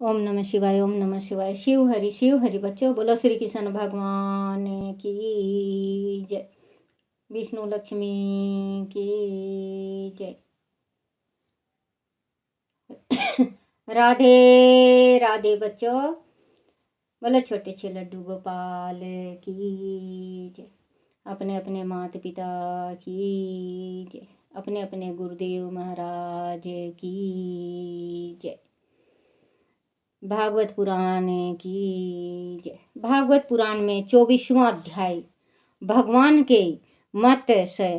ओम नमः शिवाय, ओम नमः शिवाय। शिव हरि बच्चों, बोलो श्री कृष्ण भगवान की जय। विष्णु लक्ष्मी की जय। राधे राधे बच्चों, बोलो छोटे छे लड्डू गोपाल की जय। अपने अपने माता पिता की जय, अपने अपने गुरुदेव महाराज की जय। भागवत पुराण की जय। भागवत पुराण में 24वां अध्याय भगवान के मत्स्य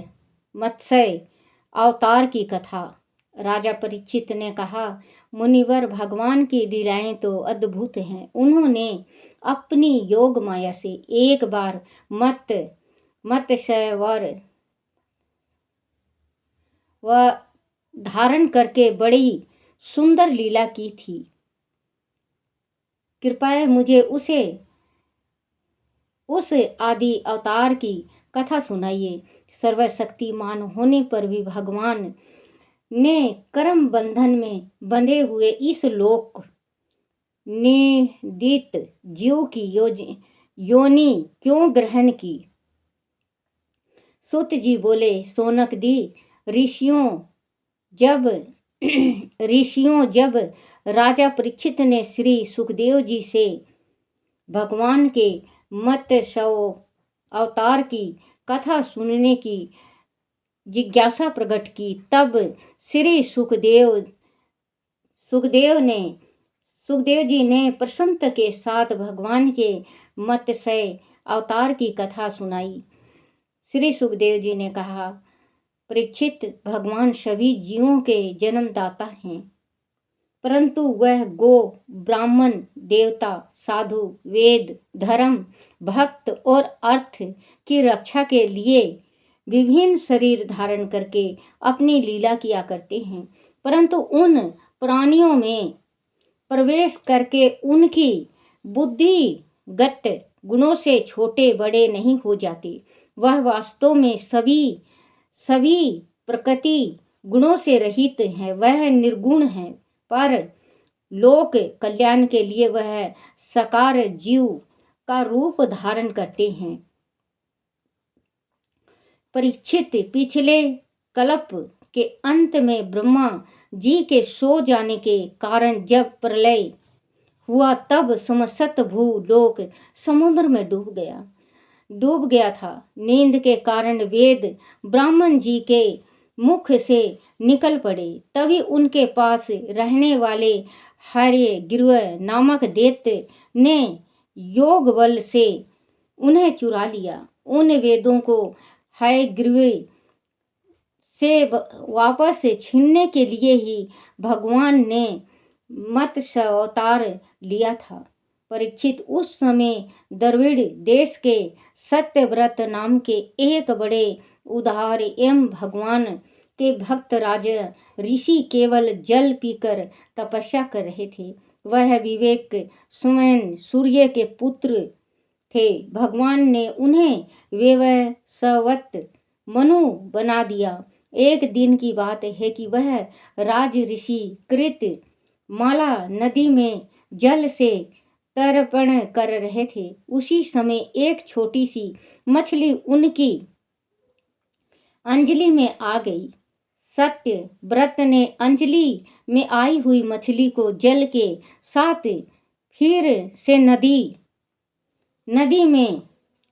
अवतार की कथा। राजा परीक्षित ने कहा, मुनिवर, भगवान की लीलाएं तो अद्भुत हैं। उन्होंने अपनी योग माया से एक बार मत्स्य व धारण करके बड़ी सुंदर लीला की थी। कृपया मुझे उस आदि अवतार की कथा सुनाइए। सर्वशक्तिमान होने पर भी भगवान ने कर्म बंधन में बंधे हुए इस लोक निदित जीव की योनि क्यों ग्रहण की? सूत जी बोले, सोनक दी, ऋषियों जब राजा परीक्षित ने श्री सुखदेव जी से भगवान के मत्स्य अवतार की कथा सुनने की जिज्ञासा प्रकट की, तब श्री सुखदेव जी ने प्रसन्नता के साथ भगवान के मत्स्य अवतार की कथा सुनाई। श्री सुखदेव जी ने कहा, परीक्षित, भगवान सभी जीवों के जन्मदाता हैं, परंतु वह गो, ब्राह्मण, देवता, साधु, वेद, धर्म, भक्त और अर्थ की रक्षा के लिए विभिन्न शरीर धारण करके अपनी लीला किया करते हैं, परंतु उन प्राणियों में प्रवेश करके उनकी बुद्धिगत गुणों से छोटे बड़े नहीं हो जाते। वह वास्तव में सभी प्रकृति गुणों से रहित है। वह निर्गुण है, पर लोक कल्याण के लिए वह साकार जीव का रूप धारण करते हैं। परीक्षित, पिछले कल्प के अंत में ब्रह्मा जी के सो जाने के कारण जब प्रलय हुआ, तब समस्त भूलोक समुद्र में डूब गया था। नींद के कारण वेद ब्राह्मण जी के मुख से निकल पड़े। तभी उनके पास रहने वाले हयग्रीव नामक दैत्य ने योग बल से उन्हें चुरा लिया। उन वेदों को हयग्रीव से वापस छीनने के लिए ही भगवान ने मत्स्य अवतार लिया था। परीक्षित, उस समय द्रविड़ देश के सत्यव्रत नाम के एक बड़े उदार एवं भगवान के भक्त राजा ऋषि केवल जल पीकर तपस्या कर रहे थे। वह विवेक स्वयं सूर्य के पुत्र थे। भगवान ने उन्हें वैवस्वत मनु बना दिया। एक दिन की बात है कि वह राज ऋषि कृत माला नदी में जल से तर्पण कर रहे थे। उसी समय एक छोटी सी मछली उनकी अंजलि में आ गई। सत्यव्रत ने अंजलि में आई हुई मछली को जल के साथ फिर से नदी में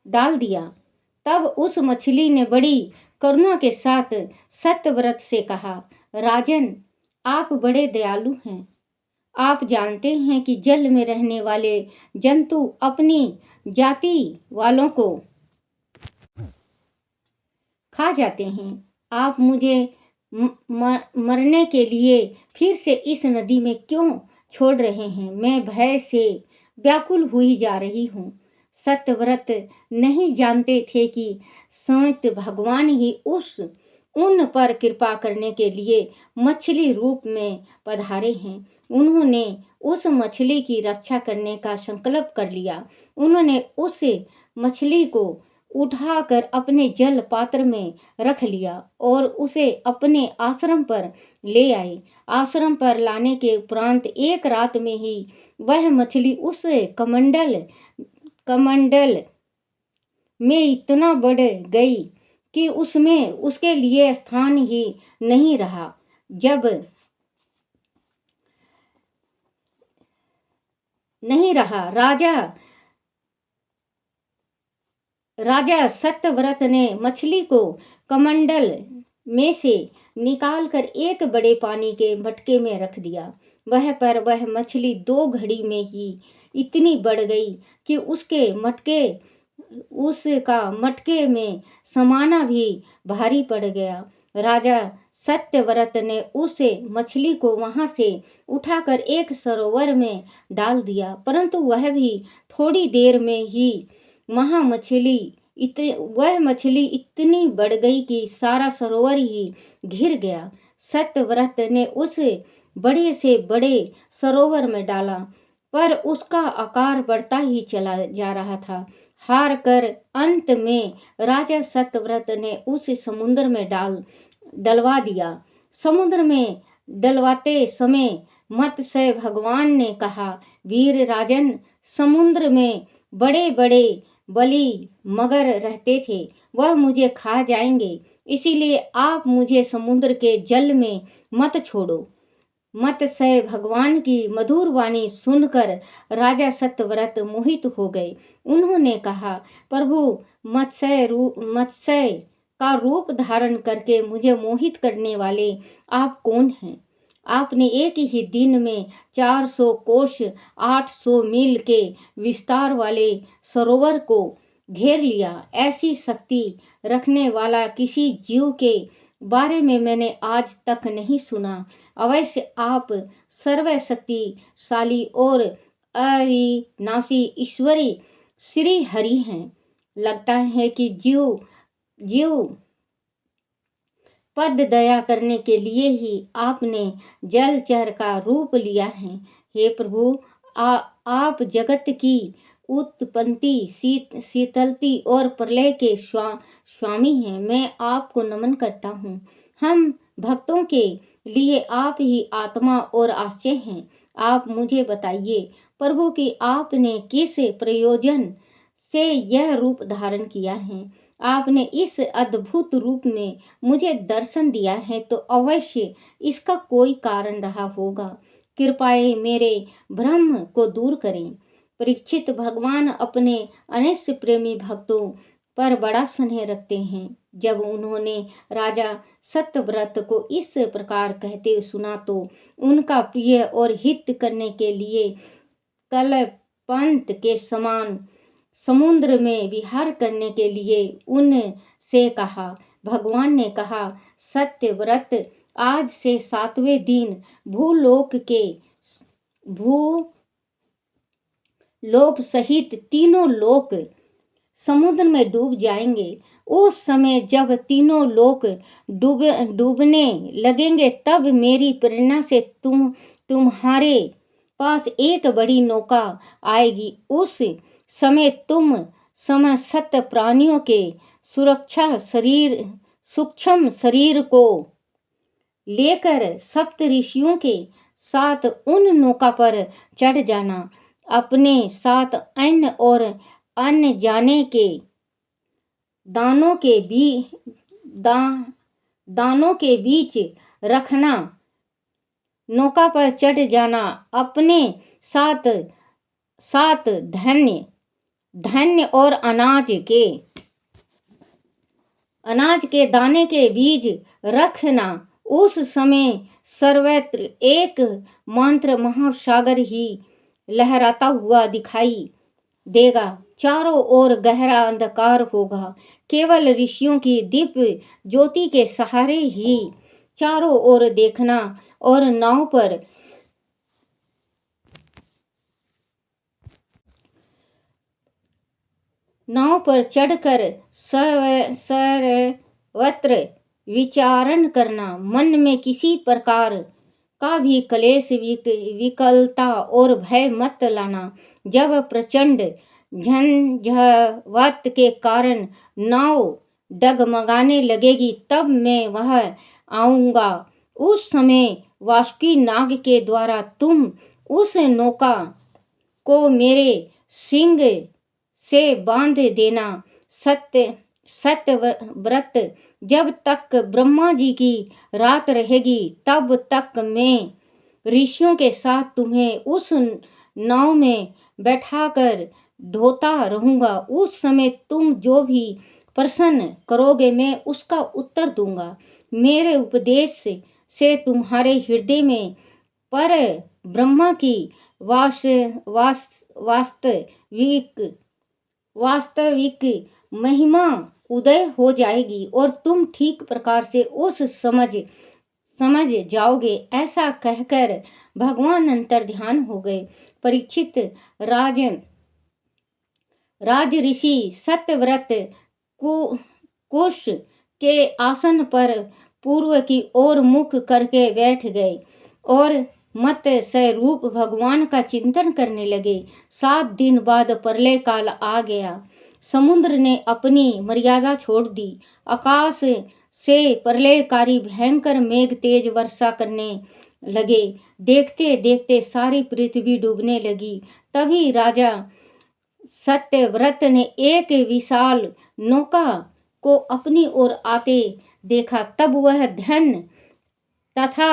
डाल दिया। तब उस मछली ने बड़ी करुणा के साथ सत्यव्रत से कहा, राजन, आप बड़े दयालु हैं। आप जानते हैं कि जल में रहने वाले जंतु अपनी जाति वालों को खा जाते हैं। आप मुझे मरने के लिए फिर से इस नदी में क्यों छोड़ रहे हैं? मैं भय से व्याकुल हुई जा रही हूँ। सत्यव्रत नहीं जानते थे कि स्वयं भगवान ही उन पर कृपा करने के लिए मछली रूप में पधारे हैं। उन्होंने उस मछली की रक्षा करने का संकल्प कर लिया। उन्होंने उस मछली को उठाकर अपने जल पात्र में रख लिया और उसे अपने आश्रम पर ले आए। आश्रम पर लाने के उपरांत एक रात में ही वह मछली उस कमंडल कमंडल में इतना बढ़ गई कि उसमें उसके लिए स्थान ही नहीं रहा। जब नहीं रहा राजा सत्यव्रत ने मछली को कमंडल में से निकालकर एक बड़े पानी के मटके में रख दिया। वह मछली 2 घड़ी में ही इतनी बढ़ गई कि उसका मटके में समाना भी भारी पड़ गया। राजा सत्यव्रत ने उस मछली को वहां से उठाकर एक सरोवर में डाल दिया, परंतु वह भी थोड़ी देर में ही वह मछली इतनी बढ़ गई कि सारा सरोवर ही घिर गया। सत्यव्रत ने उस बड़े से बड़े सरोवर में डाला, पर उसका आकार बढ़ता ही चला जा रहा था। हार कर अंत में राजा सत्यव्रत ने उस समुद्र में डलवा दिया। समुद्र में डलवाते समय मत्स्य भगवान ने कहा, वीर राजन, समुद्र में बड़े बड़े बली मगर रहते थे, वह मुझे खा जाएंगे, इसीलिए आप मुझे समुद्र के जल में मत छोड़ो। मत्स्य भगवान की मधुर वाणी सुनकर राजा सत्यव्रत मोहित हो गए। उन्होंने कहा, प्रभु, मत्स्य का रूप धारण करके मुझे मोहित करने वाले आप कौन हैं? आपने एक ही दिन में 400 कोस 800 मील के विस्तार वाले सरोवर को घेर लिया। ऐसी शक्ति रखने वाला किसी जीव के बारे में मैंने आज तक नहीं सुना। अवश्य आप सर्वशक्तिशाली और अविनाशी ईश्वरी श्री हरि हैं। लगता है कि जीव पद दया करने के लिए ही आपने जलचर का रूप लिया है। हे प्रभु, आप जगत की उत्पत्ति, शीतलती और प्रलय के स्वामी हैं। मैं आपको नमन करता हूँ। हम भक्तों के लिए आप ही आत्मा और आश्रय हैं। आप मुझे बताइए प्रभु कि आपने किस प्रयोजन से यह रूप धारण किया है। आपने इस अद्भुत रूप में मुझे दर्शन दिया है तो अवश्य इसका कोई कारण रहा होगा। कृपया मेरे भ्रम को दूर करें। परीक्षित, भगवान अपने अनिष्ट प्रेमी भक्तों पर बड़ा स्नेह रखते हैं। जब उन्होंने राजा सत्यव्रत को इस प्रकार कहते सुना तो उनका प्रिय और हित करने के लिए कल्पंत के समान समुद्र में विहार करने के लिए उनसे कहा। भगवान ने कहा, सत्यव्रत, आज से 7वें दिन भूलोक सहित तीनों लोक समुद्र में डूब जाएंगे। उस समय जब तीनों लोक डूबने लगेंगे तब मेरी प्रेरणा से तुम्हारे पास एक बड़ी नौका आएगी। उस समय तुम समस्त प्राणियों के सूक्ष्म शरीर को लेकर सप्त ऋषियों के साथ उन नौका पर चढ़ जाना। अपने साथ अन्न और अन्न जाने के दानों के बीच रखना। नौका पर चढ़ जाना। अपने साथ धन्य और अनाज के दाने के बीज रखना। उस समय सर्वत्र एक मंत्र महासागर ही लहराता हुआ दिखाई देगा। चारों ओर गहरा अंधकार होगा। केवल ऋषियों की दिव्य ज्योति के सहारे ही चारों ओर देखना और नाव पर चढ़कर सर्वत्र विचारण करना। मन में किसी प्रकार का भी क्लेश, विकलता और भय मत लाना। जब प्रचंड झंझावात के कारण नाव डगमगाने लगेगी, तब मैं वह आऊँगा। उस समय वासुकी नाग के द्वारा तुम उस नौका को मेरे सींग से बांध देना। सत्यव्रत, जब तक ब्रह्मा जी की रात रहेगी तब तक मैं ऋषियों के साथ तुम्हें उस नाव में बैठाकर ढोता रहूंगा। उस समय तुम जो भी प्रश्न करोगे मैं उसका उत्तर दूंगा। मेरे उपदेश से तुम्हारे हृदय में पर ब्रह्मा की वास्तविक वास्तविक महिमा उदय हो जाएगी और तुम ठीक प्रकार से उस समझ जाओगे। ऐसा कहकर भगवान अंतर ध्यान हो गए। परीक्षित, राज ऋषि सत्यव्रत कुश के आसन पर पूर्व की ओर मुख करके बैठ गए और मत्स्य रूप भगवान का चिंतन करने लगे। 7 दिन बाद प्रलय काल आ गया। समुद्र ने अपनी मर्यादा छोड़ दी। आकाश से प्रलयकारी भयंकर मेघ तेज वर्षा करने लगे। देखते देखते सारी पृथ्वी डूबने लगी। तभी राजा सत्यव्रत ने एक विशाल नौका को अपनी ओर आते देखा। तब वह धन तथा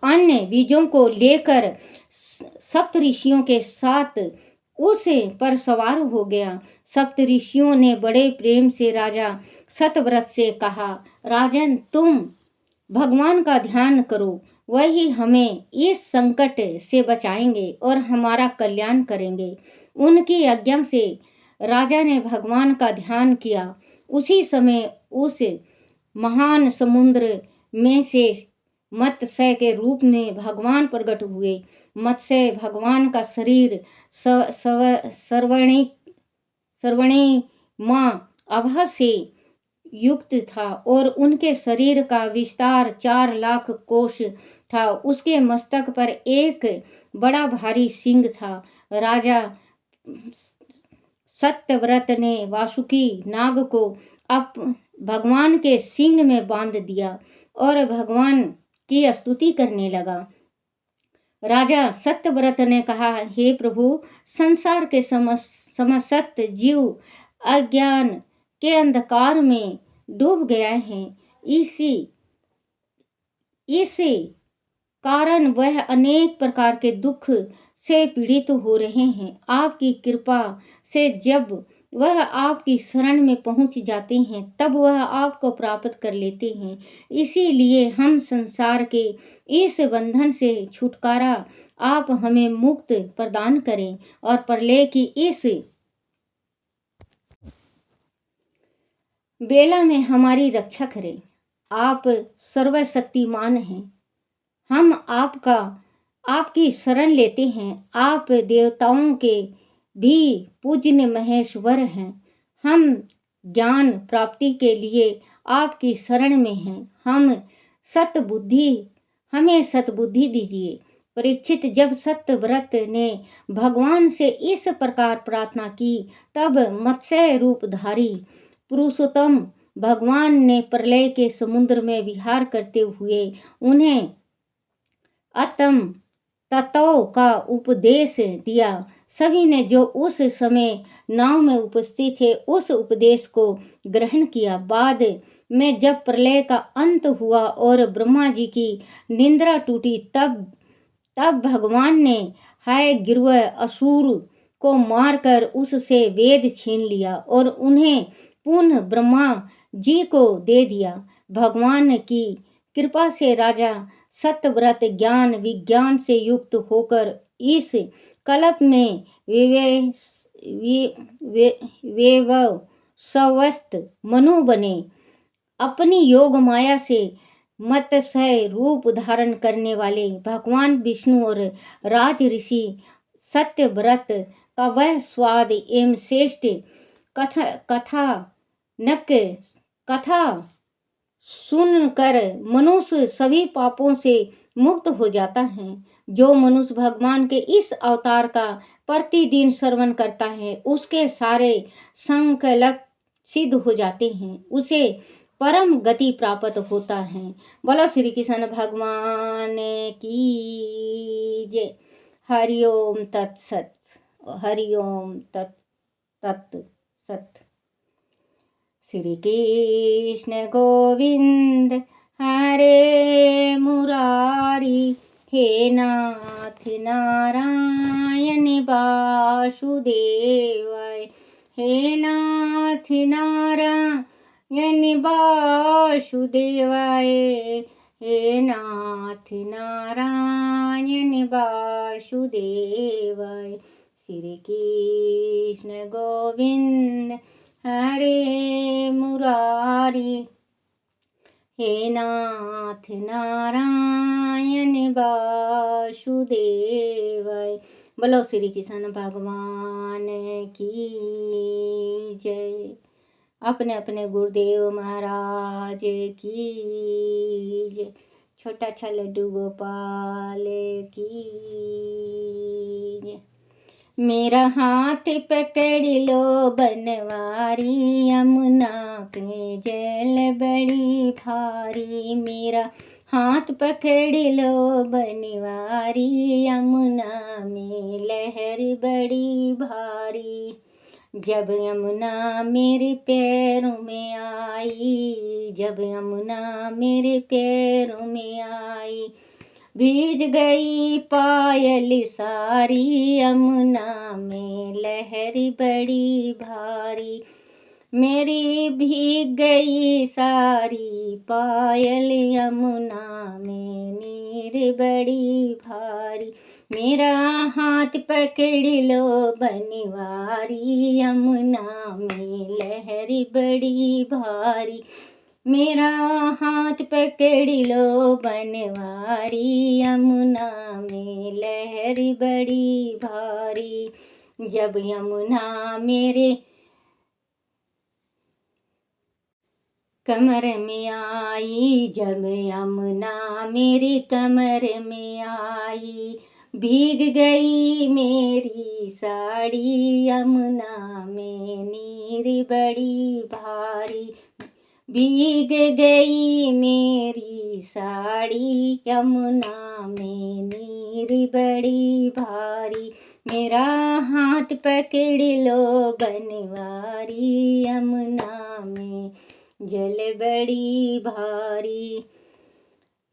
अन्य बीजों को लेकर सप्तऋषियों के साथ उस पर सवार हो गया। सप्तऋषियों ने बड़े प्रेम से राजा सत्यव्रत से कहा, राजन, तुम भगवान का ध्यान करो, वही हमें इस संकट से बचाएंगे और हमारा कल्याण करेंगे। उनकी आज्ञा से राजा ने भगवान का ध्यान किया। उसी समय उस महान समुद्र में से मत्स्य के रूप में भगवान प्रकट हुए। मत्स्य भगवान का शरीर सर्वणिमा आभा से युक्त था और उनके शरीर का विस्तार 4 लाख कोश था। उसके मस्तक पर एक बड़ा भारी सिंह था। राजा सत्यव्रत ने वासुकी नाग को भगवान के सिंग में बांध दिया और भगवान की स्तुति करने लगा। राजा सत्यव्रत ने कहा, हे प्रभु, संसार के समस्त जीव अज्ञान के अंधकार में डूब गए हैं। इसी कारण वह अनेक प्रकार के दुख से पीड़ित हो रहे हैं। आपकी कृपा से जब वह आपकी शरण में पहुंच जाते हैं तब वह आपको प्राप्त कर लेते हैं। इसीलिए हम संसार के इस बंधन से छुटकारा आप हमें मुक्त प्रदान करें और प्रलय की इस बेला में हमारी रक्षा करें। आप सर्वशक्तिमान हैं। हम आपकी शरण लेते हैं। आप देवताओं के भी पूज्य महेश्वर हैं। हम ज्ञान प्राप्ति के लिए आपकी शरण में हैं। हमें सद्बुद्धि दीजिए। परीक्षित, जब सत्यव्रत ने भगवान से इस प्रकार प्रार्थना की तब मत्स्य रूपधारी पुरुषोत्तम भगवान ने प्रलय के समुद्र में विहार करते हुए उन्हें आत्म तत्व का उपदेश दिया। सभी ने जो उस समय नाव में उपस्थित थे उस उपदेश को ग्रहण किया। बाद में जब प्रलय का अंत हुआ और ब्रह्मा जी की निद्रा टूटी तब भगवान ने हयग्रीव असुर को मारकर उससे वेद छीन लिया और उन्हें पुनः ब्रह्मा जी को दे दिया। भगवान की कृपा से राजा सत्यव्रत ज्ञान विज्ञान से युक्त होकर इस कल्प में स्वस्थ मनु बने। अपनी योग माया से मत्स्य रूप धारण करने वाले भगवान विष्णु और राज ऋषि सत्यव्रत का वह स्वाद एवं श्रेष्ठ कथा सुनकर मनुष्य सभी पापों से मुक्त हो जाता है। जो मनुष्य भगवान के इस अवतार का प्रतिदिन श्रवण करता है उसके सारे संकल्प सिद्ध हो जाते हैं, उसे परम गति प्राप्त होता है। बोलो श्री कृष्ण भगवान की जय। हरिओम तत्सत। हरिओम तत् सत। श्री कृष्ण गोविंद हरे मुरारी, हे नाथ नारायण वासुदेवाय, हे नाथ नारायण वासुदेवाय, हे नाथ नारायण वासुदेवाय। श्री कृष्ण गोविंद हरे मुरारी, हे नाथ नारायण वासुदेवाय। बोलो श्री कृष्ण भगवान की जय। अपने अपने गुरुदेव महाराज की जय। छोटा सा लड्डू गोपाल की जय। मेरा हाथ पकड़ लो बनवारी, यमुना के जल बड़ी भारी। मेरा हाथ पकड़ लो बनवारी, यमुना में लहर बड़ी भारी। जब यमुना मेरे पैरों में आई, जब यमुना मेरे पैरों में आई, भीज गई पायल सारी, यमुना में लहर बड़ी भारी। मेरी भीग गई सारी पायल, यमुना में नीर बड़ी भारी। मेरा हाथ पकड़ लो बनवारी, यमुना में लहर बड़ी भारी। मेरा हाथ पकड़ लो बनवारी, यमुना में लहर बड़ी भारी। जब यमुना मेरे कमर में आई, जब यमुना मेरी कमर में आई, भीग गई मेरी साड़ी, यमुना में नीर बड़ी भारी। भीग गई मेरी साड़ी, यमुना में नीर बड़ी भारी। मेरा हाथ पकड़ लो बनवारी, यमुना में जल बड़ी भारी।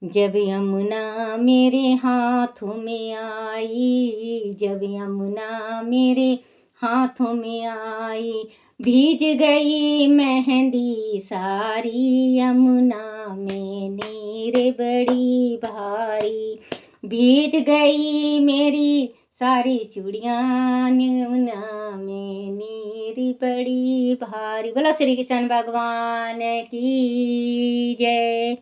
जब यमुना मेरे हाथों में आई, जब यमुना मेरे हाथों में आई, भीज गई मेहंदी सारी, यमुना में नीर बड़ी भारी। भीज गई मेरी सारी चूड़ियाँ, यमुना में नीर बड़ी भारी। बोलो श्री कृष्ण भगवान की जय।